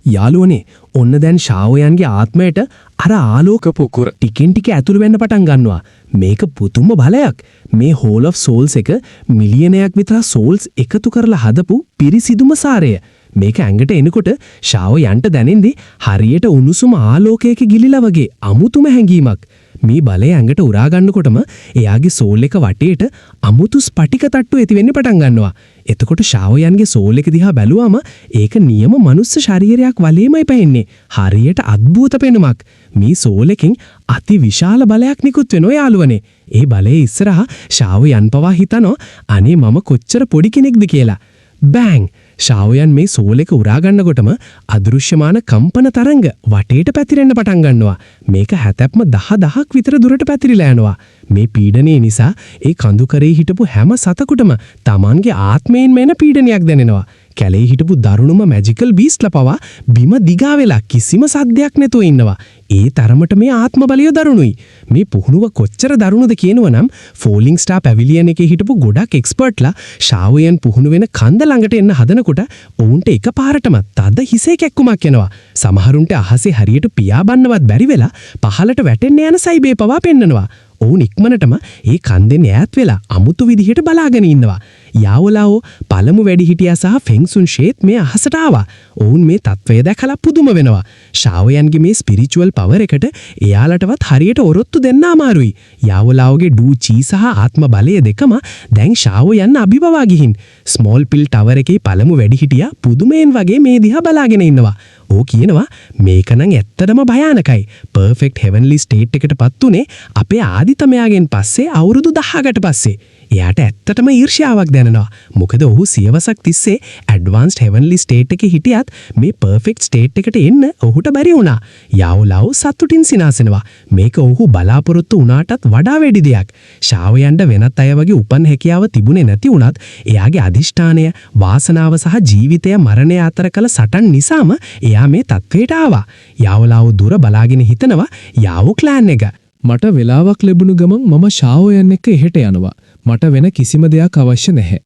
යාළුවනේ ඔන්න දැන් ශාවයන්ගේ ආත්මයට අර ආලෝක පොකුර ටිකෙන් ටික ඇතුළු වෙන්න පටන් ගන්නවා. මේක පුදුම බලයක්. මේ හෝල් ඔෆ් සෝල්ස් එක මිලියනයක් විතර සෝල්ස් එකතු කරලා හදපු පිරිසිදුම සාරය. මේක ඇඟට එනකොට ශාවයන්ට දැනෙන්නේ හරියට උණුසුම ආලෝකයක ගිලිලා වගේ අමුතුම හැඟීමක්. මේ බලය ඇඟට උරා ගන්නකොටම එයාගේ සෝල් එක වටේට අමුතු ස්පටික තට්ටු ඇති වෙන්න පටන් ගන්නවා. එතකොට ශාවයන්ගේ සෝල් එක දිහා බැලුවම ඒක නියම මනුස්ස ශරීරයක් වලේමයි පෙන්නේ. හරියට අద్භූත පෙනුමක්. මේ සෝල් එකෙන් අති විශාල බලයක් නිකුත් වෙනවා යාළුවනේ. ඒ බලයේ ඉස්සරහා ශාවයන් පවා හිතනවා අනේ මම කොච්චර පොඩි කෙනෙක්ද කියලා. බෑන්! ශාවයන් මේ සෝල් එක උරා ගන්නකොටම අදෘශ්‍යමාන කම්පන තරංග වටේට පැතිරෙන්න පටන් ගන්නවා. මේක හැතැප්ම 10,000ක් විතර දුරට පැතිරිලා යනවා. මේ පීඩනය නිසා ඒ කඳු කරේ හිටපු හැම සතෙකුටම Tamanගේ ආත්මයෙන්ම එන පීඩනයක් දැනෙනවා. කැලේ හිටපු දරුණුම මැජිකල් බීස්ට්ලා පවා බිම දිගා වෙලා කිසිම සද්දයක් නැතුව ඉන්නවා. ඒ තරමට මේ ආත්ම බලය දරුණුයි. මේ පුහුණුව කොච්චර දරුණුද කියනවනම් ෆෝලිං ස්ටාර් පැවිලියන් එකේ හිටපු ගොඩක් එක්ස්පර්ට්ලා ශාවයන් පුහුණු වෙන කන්ද ළඟට එන්න හදනකොට ඔවුන්ට එකපාරටම තද හිසේ කැක්කුමක් එනවා. සමහරුන්ට අහසේ හරියට පියාඹන්නවත් බැරි වෙලා පහළට වැටෙන්න යන සයිබේ පවා පෙන්නනවා. ඔවුන් ඉක්මනටම ඒ කන්දෙන් ඈත් වෙලා අමුතු විදිහට බලාගෙන ඉන්නවා. යාවලාෝ පළමු වැඩිහිටියා සහ ෆෙන්ග්සුන් ෂේත් මේ අහසට ආවා. ඔවුන් මේ තත්වය දැකලා පුදුම වෙනවා. ශාවයන්ගේ මේ ස්පිරිචුවල් පවර් එකට එයාලටවත් හරියට ඔරොත්තු දෙන්න අමාරුයි. යාවලාෝගේ ඩූ චී සහ ආත්ම බලය දෙකම දැන් ශාවයන් අභිබවා ගිහින් ස්මෝල් පිල් ටවර් එකේ පළමු වැඩිහිටියා පුදුමයෙන් වගේ මේ දිහා බලාගෙන ඉන්නවා. ඕ කියනවා මේකනම් ඇත්තටම භයානකයි. පර්ෆෙක්ට් හෙවන්ලි ස්ටේට් එකටපත් උනේ අපේ ආදිතමයාගෙන් පස්සේ අවුරුදු 10කට පස්සේ. එයාට ඇත්තටම ඊර්ෂ්‍යාවක් දැනෙනවා. මොකද ඔහු සියවසක් තිස්සේ ඇඩ්වාන්ස්ඩ් හෙවන්ලි ස්ටේට් එකේ හිටියත් මේ පර්ෆෙක්ට් ස්ටේට් එකට එන්න ඔහුට බැරි වුණා. යාවලාව සතුටින් සිනාසෙනවා. මේක ඔහු බලාපොරොත්තු වුණාටත් වඩා වැඩි දෙයක්. ශාවයන්ට වෙනත් අය වගේ උපන් හැකියාව තිබුණේ නැති වුණත් එයාගේ අදිෂ්ඨානය, වාසනාව සහ ජීවිතය මරණය අතර කළ සටන් නිසාම එයා මේ තත්වයට ආවා. යාවලාව දුර බලාගෙන හිතනවා යාවෝ ක්ලෑන් එක. මට වෙලාවක් ලැබුණු ගමන් මම ශාවයන් එක්ක එහෙට යනවා. මට වෙන කිසිම දෙයක් අවශ්‍ය නැහැ.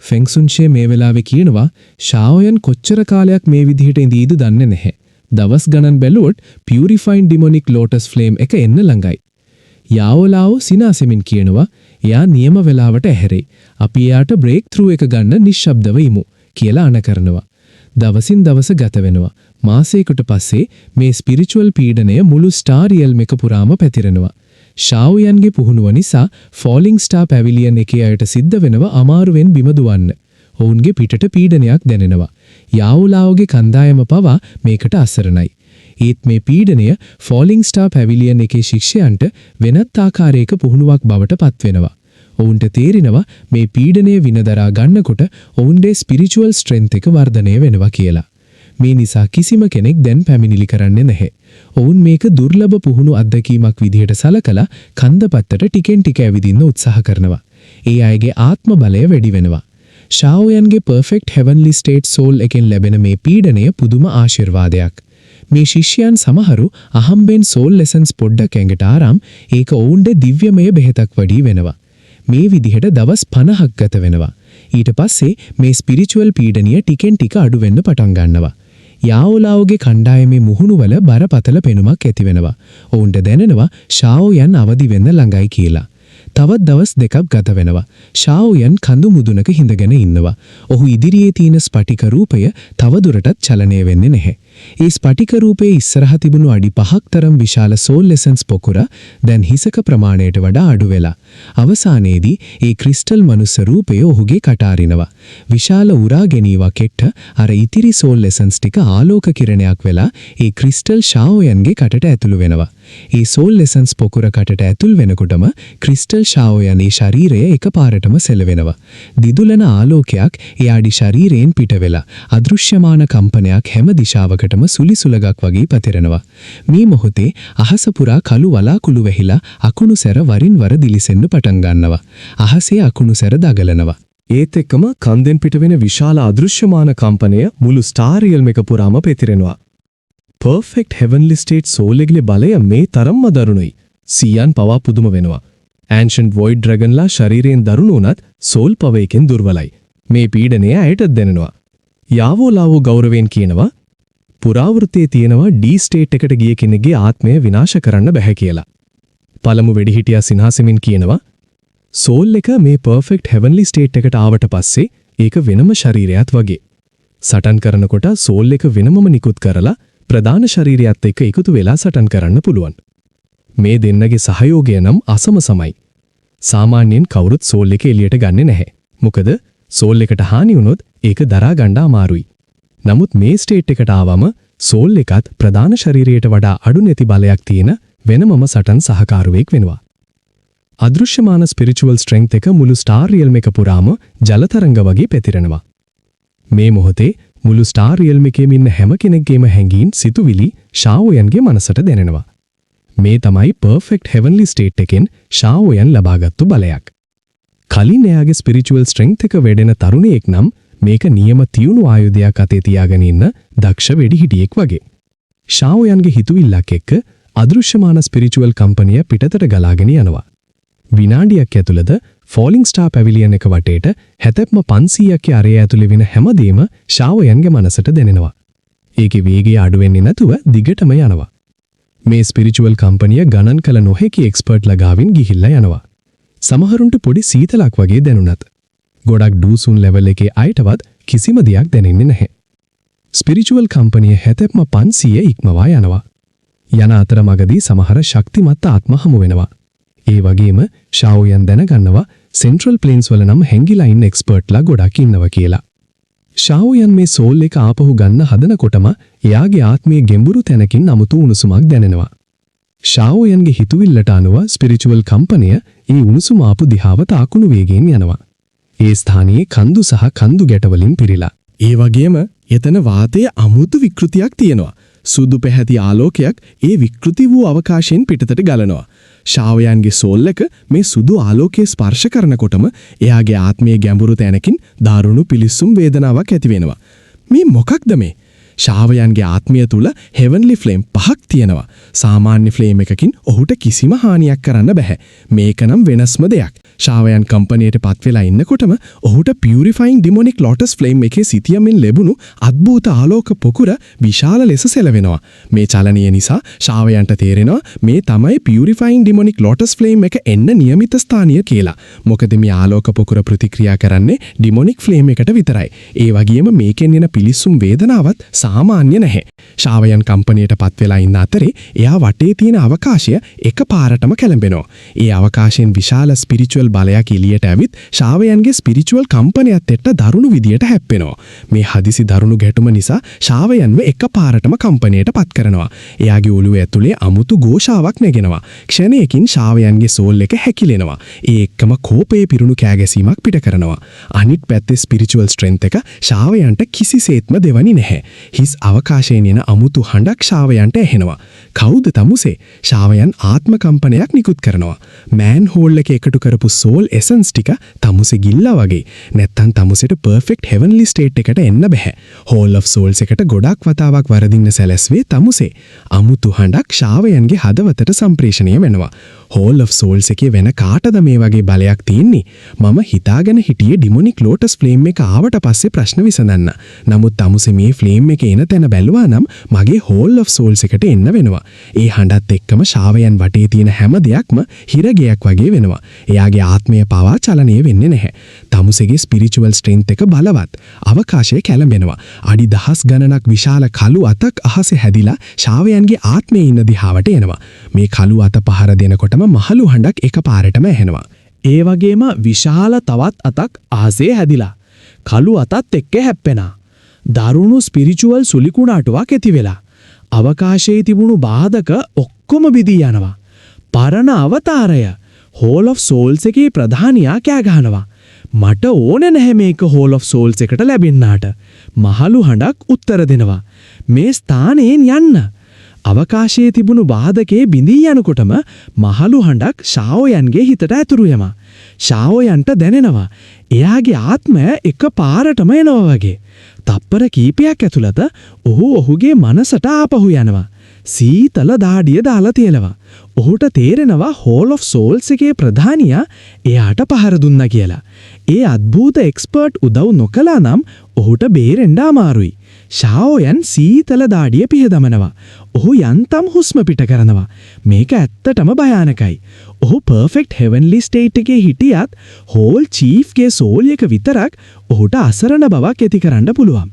ෆෙන්ග්සුන් මේ වෙලාවේ කියනවා ශාවයන් කොච්චර කාලයක් මේ විදිහට ඉඳීද දන්නේ නැහැ. දවස් ගණන් බැලුවොත් පියුරිෆයින් ඩිමොනික් ලෝටස් ෆ්ලේම් එක එන්න ළඟයි. යාවලාව සිනාසෙමින් කියනවා එයා නියම වෙලාවට ඇහැරේ. අපි එයාට බ්‍රේක් ත්‍රූ එක ගන්න නිශ්ශබ්දව ඉමු කියලා අණ කරනවා. දවසින් දවස ගත වෙනවා. මාසයකට පස්සේ මේ ස්පිරිචුවල් පීඩනය මුළු ස්ටාර් රියල්ම් එක පුරාම පැතිරෙනවා. ශාවයන්ගේ පුහුණුව නිසා ෆෝලිං ස්ටාර් පැවිලියන් එකේ අයට සිද්ධ වෙනවා අමාරුවෙන් බිම දුවන්න. ඔවුන්ගේ පිටට පීඩනයක් දැනෙනවා. යාවුලාවගේ කණ්ඩායම පවා මේකට අසරණයි. ඒත් මේ පීඩනය ෆෝලිං ස්ටාර් පැවිලියන් එකේ ශිෂ්‍යයන්ට වෙනත් ආකාරයක පුහුණුවක් බවට පත්වෙනවා. ඔවුන්ට තේරෙනවා මේ පීඩනය විනදරා ගන්නකොට ඔවුන්ගේ ස්පිරිචුවල් ස්ට්‍රෙන්ත් එක වර්ධනය වෙනවා කියලා. මේ නිසා කිසිම කෙනෙක් දැන් පැමිණිලි කරන්නේ නැහැ. ඔවුන් මේක දුර්ලභ පුහුණු අත්දැකීමක් විදිහට සලකලා කන්දපත්තට ටිකෙන් ටික ඇවිදින්න උත්සාහ කරනවා. ඒ අයගේ ආත්ම බලය වැඩි වෙනවා. ශාවයන්ගේ පර්ෆෙක්ට් හෙවන්ලි ස්ටේට් සෝල් එකෙන් ලැබෙන මේ පීඩනය පුදුම ආශිර්වාදයක්. මේ ශිෂ්‍යයන් සමහරු අහම්බෙන් සෝල් ලෙසන්ස් පොඩ්ඩක් ඇඟට ආරම් ඒක ඔවුන්ගේ දිව්‍යමය බෙහෙතක් වඩී වෙනවා. මේ විදිහට දවස් 50ක් ගත වෙනවා. ඊට පස්සේ මේ ස්පිරිචුවල් පීඩනිය ටිකෙන් ටික අඩු වෙන්න පටන් ගන්නවා. යාවලාවගේ කණ්ඩායමේ මුහුණුවල බරපතල පෙනුමක් ඇති වෙනවා. ඔවුන්ට දැනෙනවා ශාවයන් අවදි වෙන්න ළඟයි කියලා. තවත් දවස් දෙකක් ගත වෙනවා. ශාවයන් කඳු මුදුනක හිඳගෙන ඉන්නවා. ඔහු ඉදිරියේ තියෙන ස්පටික රූපය තවදුරටත් චලනය වෙන්නේ නැහැ. ඒ ස්පටික රූපයේ ඉස්සරහ තිබුණු අඩි 5ක් තරම් විශාල සෝල් ලෙසන්ස් පොකුර දැන් හිසක ප්‍රමාණයට වඩා අඩු වෙලා. අවසානයේදී ඒ ක්‍රිස්ටල් මනුස්ස රූපය ඔහුගේ කට අරිනවා. විශාල උරා ගැනීමක් කෙට්ට අර ඉතිරි සෝල් ලෙසන්ස් ටික ආලෝක කිරණයක් වෙලා ඒ ක්‍රිස්ටල් ශාවයන්ගේ කටට ඇතුළු වෙනවා. ඒ සෝල් ලෙසන්ස් පොකුර කටට ඇතුල් වෙනකොටම ක්‍රිස්ටල් ශාවයන්ගේ ශරීරය එකපාරටම සෙලවෙනවා. දිදුලන ආලෝකයක් එයාගේ ශරීරයෙන් පිට වෙලා අදෘශ්‍යමාන කම්පනයක් හැම දිශාවකටම සුලිසුලගක් වගේ පැතිරෙනවා. මේ මොහොතේ අහස පුරා කළු වලාකුළු වැහිලා අකුණු සැර වරින් වර දිලිසෙන්න පටන් ගන්නවා. අහසේ අකුණු සැර දගලනවා. ඒත් එක්කම කන්දෙන් පිට වෙන විශාල අදෘශ්‍යමාන කම්පනය මුළු ස්ටාර් රියල්ම් එක පුරාම පැතිරෙනවා. පර්ෆෙක්ට් හෙවන්ලි ස්ටේට් සෝල් එකේ බලය මේ තරම්ම දරුණුයි. සියයන් පවා පුදුම වෙනවා. ඇන්ෂන්ට් වොයිඩ් ඩ්‍රැගන්ලා ශරීරයෙන් දරුණු වුණත් සෝල් පවයකින් දුර්වලයි. මේ පීඩනය ඇයටත් දැනෙනවා. යාවෝලාවෝ ගෞරවයෙන් කියනවා පුරාවෘත්තයේ තියෙනවා ඩී ස්ටේට් එකට ගිය කෙනෙක්ගේ ආත්මය විනාශ කරන්න බැහැ කියලා. පළමු වෙඩිහිටියා සිනහසෙමින් කියනවා සෝල් එක මේ පර්ෆෙක්ට් හෙවන්ලි ස්ටේට් එකට ආවට පස්සේ ඒක වෙනම ශරීරයක් වගේ. සටන් කරනකොට සෝල් එක වෙනමම නිකුත් කරලා ප්‍රධාන ශරීරයත් එක්ක එකතු වෙලා සටන් කරන්න පුළුවන්. මේ දෙන්නගේ සහයෝගය නම් අසම සමයි. සාමාන්‍යයෙන් කවුරුත් සෝල් එක එළියට ගන්නෙ නැහැ. මොකද සෝල් එකට හානි වුණොත් ඒක දරා ගන්න අමාරුයි. නමුත් මේ ස්ටේට් එකට ආවම සෝල් එකත් ප්‍රධාන ශරීරයට වඩා අඩු නැති බලයක් තියෙන වෙනමම සටන් සහකාරුවෙක් වෙනවා. අදෘශ්‍යමාන ස්පිරිචුවල් ස්ට්‍රෙන්ග්ත් එක මුළු ස්ටාර් රියල්ම් එක පුරාම ජලතරංග වගේ පැතිරෙනවා. මේ මොහොතේ මුළු ස්ටාර් රියල්ම් එකේම ඉන්න හැම කෙනෙක්ගේම හැඟීම් සිතුවිලි ශාවෝයන්ගේ මනසට දැනෙනවා. මේ තමයි පර්ෆෙක්ට් හෙවන්ලි ස්ටේට් එකෙන් ශාවෝයන් ලබාගත්තු බලයක්. කලින් එයාගේ ස්පිරිචුවල් ස්ට්‍රෙන්ග්ත් එක වැඩෙන තරුණයෙක් නම් මේක නියම තියුණු ආයුධයක් අතේ තියාගෙන ඉන්න දක්ෂ වෙඩිහිටියෙක් වගේ. ශාවෝයන්ගේ හිතුවිල්ලක් එක්ක අදෘශ්‍යමාන ස්පිරිචුවල් කම්පනිය පිටතට ගලාගෙන යනවා. විනාඩියක් ඇතුළත ෆෝලිං ස්ටාර් පැවිලියන් එක වටේට හැතැප්ම 500ක් අරය ඇතුළේ වෙන හැමදේම ශාවෝයන්ගේ මනසට දැනෙනවා. ඒකේ වේගය අඩු වෙන්නේ නැතුව දිගටම යනවා. මේ ස්පිරිචුවල් කම්පනිය ගණන් කළ නොහැකි එක්ස්පර්ට්ලා ගාවින් ගිහිල්ලා යනවා. සමහරුන්ට පොඩි සීතලක් වගේ දැනුණත් ගොඩක් ඩූසුන් ලෙවල් එකේ අයටවත් කිසිම දෙයක් දැනෙන්නේ නැහැ. ස්පිරිචුවල් කම්පනිය හැතැප්ම 500 ඉක්මවා යනවා. යන අතරමඟදී සමහර ශක්තිමත් ආත්ම හමු වෙනවා. ඒ වගේම ශාවෝයන් දැනගන්නවා සෙන්ට්‍රල් ප්ලේන්ස් වල නම් හැංගිලා ඉන්න එක්ස්පර්ට්ලා ගොඩක් ඉන්නවා කියලා. ශාවෝයන් මේ සෝල් එක ආපහු ගන්න හදනකොටම එයාගේ ආත්මයේ ගැඹුරු තැනකින් අමුතු උණුසුමක් දැනෙනවා. ශාවෝයන්ගේ හිතුවිල්ලට අනුව ස්පිරිචුවල් කම්පනිය ඒ උණුසුම ආපු දිහාවට ආකුණු වේගයෙන් යනවා. ඒ ස්ථානයේ කන්දු සහ කන්දු ගැටවලින් පිරීලා. ඒ වගේම එතන වාතයේ අමුතු විකෘතියක් තියෙනවා. සුදු පැහැති ආලෝකයක් ඒ විකෘති වූ අවකාශයෙන් පිටතට ගලනවා. ශාවෝයන්ගේ සෝල් එක මේ සුදු ආලෝකයේ ස්පර්ශ කරනකොටම එයාගේ ආත්මයේ ගැඹුරු තැනකින් දාරුණු පිලිස්සුම් වේදනාවක් ඇති වෙනවා. මේ මොකක්ද මේ? ශාවෝයන්ගේ ආත්මය තුල හෙවන්ලි ෆ්ලේම් 5ක් තියෙනවා. සාමාන්‍ය ෆ්ලේම් එකකින් ඔහුට කිසිම හානියක් කරන්න බෑ. මේක නම් වෙනස්ම දෙයක්. ශාවෝයන් කම්පනියට පත් වෙලා ඉන්නකොටම ඔහුට පියුරිෆයිං ඩිමොනික් ලෝටස් ෆ්ලේම් එකේ සිටියමින් ලැබුණු අద్භූත ආලෝක පොකුර විශාල ලෙස සෙලවෙනවා. මේ චලනය නිසා ශාවෝයන්ට තේරෙනවා මේ තමයි පියුරිෆයිං ඩිමොනික් ලෝටස් ෆ්ලේම් එක එන්න නියමිත ස්ථානිය කියලා. මොකද මේ ආලෝක පොකුර ප්‍රතික්‍රියා කරන්නේ ඩිමොනික් ෆ්ලේම් එකට විතරයි. ඒ වගේම මේකෙන් එන පිලිස්සුම් වේදනාවත් සාමාන්‍ය නැහැ. ශාවෝයන් කම්පනියට පත් වෙලා ඉන්න අතරේ එයා වටේ තියෙන අවකාශය එකපාරටම කැළඹෙනවා. ඒ අවකාශයෙන් විශාල ස්පිරිචුවල් බලයක් එළියට ඇවිත් ශාවෝයන්ගේ ස්පිරිචුවල් කම්පනියත් එක්ක දරුණු විදියට හැප්පෙනවා. මේ හදිසි දරුණු ගැටුම නිසා ශාවෝයන්ව එකපාරටම කම්පනියට පත් කරනවා. එයාගේ ඔළුව ඇතුලේ අමුතු ഘോഷාවක් නැගෙනවා. ක්ෂණයකින් ශාවෝයන්ගේ සෝල් එක හැකිලෙනවා. ඒ එක්කම කෝපයේ පිරුණු කෑගැසීමක් පිට කරනවා. අනිත් පැත්තේ ස්පිරිචුවල් ස්ට්‍රෙන්ත් එක ශාවෝයන්ට කිසිසේත්ම දෙවනි නැහැ. හිස් අවකාශයෙන් එන අමුතු හඬක් ශාවෝයන්ට ඇහෙනවා. කවුද තමුසේ? ශාවෝයන් ආත්ම කම්පනයක් නිකුත් කරනවා. මෑන් හෝල් එකේ එකතු කරපු සෝල් එසන්ස් ටික තමුසේ ගිල්ලා වගේ. නැත්තම් තමුසෙට පර්ෆෙක්ට් හෙවන්ලි ස්ටේට් එකට එන්න බෑ. හෝල් ඔෆ් සෝල්ස් එකට ගොඩක් වතාවක් වරදින්න සැලැස්වේ තමුසේ. අමුතු හඬක් ශාවෝයන්ගේ හදවතට සම්ප්‍රේෂණය වෙනවා. හෝල් ඔෆ් සෝල්ස් එකේ වෙන කාටද මේ වගේ බලයක් තියෙන්නේ? මම හිතාගෙන හිටියේ ඩිමොනික් ලෝටස් ෆ්ලේම් එක ආවට පස්සේ ප්‍රශ්න විසඳන්න. නමුත් තමුසේ මේ ෆ්ලේම් එක එන තැන බැලුවා නම් මගේ හෝල් ඔෆ් සෝල්ස් එකට එන්න වෙනවා. ඒ හඬත් එක්කම ශාවෝයන් වටේ තියෙන හැම දෙයක්ම හිරගයක් වගේ වෙනවා. එයාගේ ආත්මය පවා චලනය වෙන්නේ නැහැ. තමුසේගේ ස්පිරිචුවල් ස්ට්‍රෙන්ත් එක බලවත්. අවකාශය කැළඹෙනවා. අඩි දහස් ගණනක් විශාල කළු අතක් අහසේ හැදිලා ශාවෝයන්ගේ ආත්මයේ ඉන්න දිහාවට එනවා. මේ කළු අත පහර දෙනකොටම මහලු හඬක් එකපාරටම ඇහෙනවා. ඒ වගේම විශාල තවත් අතක් අහසේ හැදිලා කළු අතත් එක්ක හැප්පෙනා. දරුණු ස්පිරිචුවල් සුලිකුණාටුවක් ඇති වෙලා අවකාශයේ තිබුණු බාධක ඔක්කොම බිදී යනවා. පරණ අවතාරය හෝල් ඔෆ් සෝල්ස් එකේ ප්‍රධානියා කෑ ගහනවා. මට ඕනේ නැහැ මේක හෝල් ඔෆ් සෝල්ස් එකට ලැබෙන්නාට. මහලු හඬක් උත්තර දෙනවා. මේ ස්ථානයෙන් යන්න. අවකාශයේ තිබුණු බාධකේ බිඳී යනකොටම මහලු හඬක් ශාවෝයන්ගේ හිතට ඇතුරු යනවා. ශාවෝයන්ට දැනෙනවා එයාගේ ආත්මය එකපාරටම එනවා වගේ. තප්පර කීපයක් ඇතුළත ඔහුගේ මනසට ආපහු යනවා. සීතල දාඩිය දාලා තියලවා. ඔහුට තේරෙනවා හෝල් ඔෆ් සෝල්ස් එකේ ප්‍රධානියා එයාට පහර දුන්නා කියලා. ඒ අద్භූත එක්ස්පර්ට් උදව් නොකළා නම් ඔහුට බේරෙන්න අමාරුයි. ෂාଓයන් සීතල දාඩිය පිහදමනවා. ඔහු යන්තම් හුස්ම පිට කරනවා. මේක ඇත්තටම භයානකයි. ඔහු පර්ෆෙක්ට් හෙවන්ලි ස්ටේට් එකේ හිටියත් හෝල් චීෆ්ගේ සෝල් එක විතරක් ඔහුට අසරණ බවක් ඇති කරන්න පුළුවන්.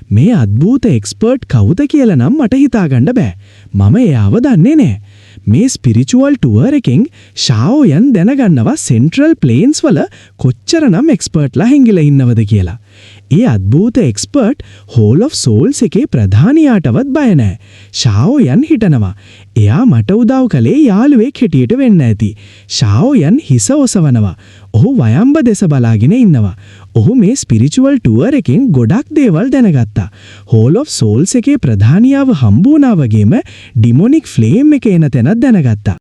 මේ අද්භූත එක්ස්පර්ට් කවුද කියලා නම් මට හිතාගන්න බෑ. මම එයාව දන්නේ නෑ. මේ ස්පිරිචුවල් ටුවර් එකෙන් ෂාओයන් දැනගන්නවා සෙන්ට්‍රල් ප්ලේන්ස් වල කොච්චරනම් එක්ස්පර්ට්ලා හැංගිලා ඉන්නවද කියලා. ඒ අද්භූත එක්ස්පර්ට් හෝල් ඔෆ් සෝල්ස් එකේ ප්‍රධානියාටවත් බය නැහැ. ෂාओයන් හිටනවා. එයා මට උදව් කළේ යාළුවෙක් හැටියට වෙන්න ඇති. ෂාओයන් හිස ඔසවනවා. ඔහු වයම්බ දෙස බලාගෙන ඉන්නවා. ඔහු මේ ස්පිරිචුවල් ටුවර් එකෙන් ගොඩක් දේවල් දැනගත්තා. හෝල් ඔෆ් සෝල්ස් එකේ ප්‍රධානියාව හම්බ වුණා වගේම ඩිමොනික් ෆ්ලේම් එක එන තැනත් දැනගත්තා.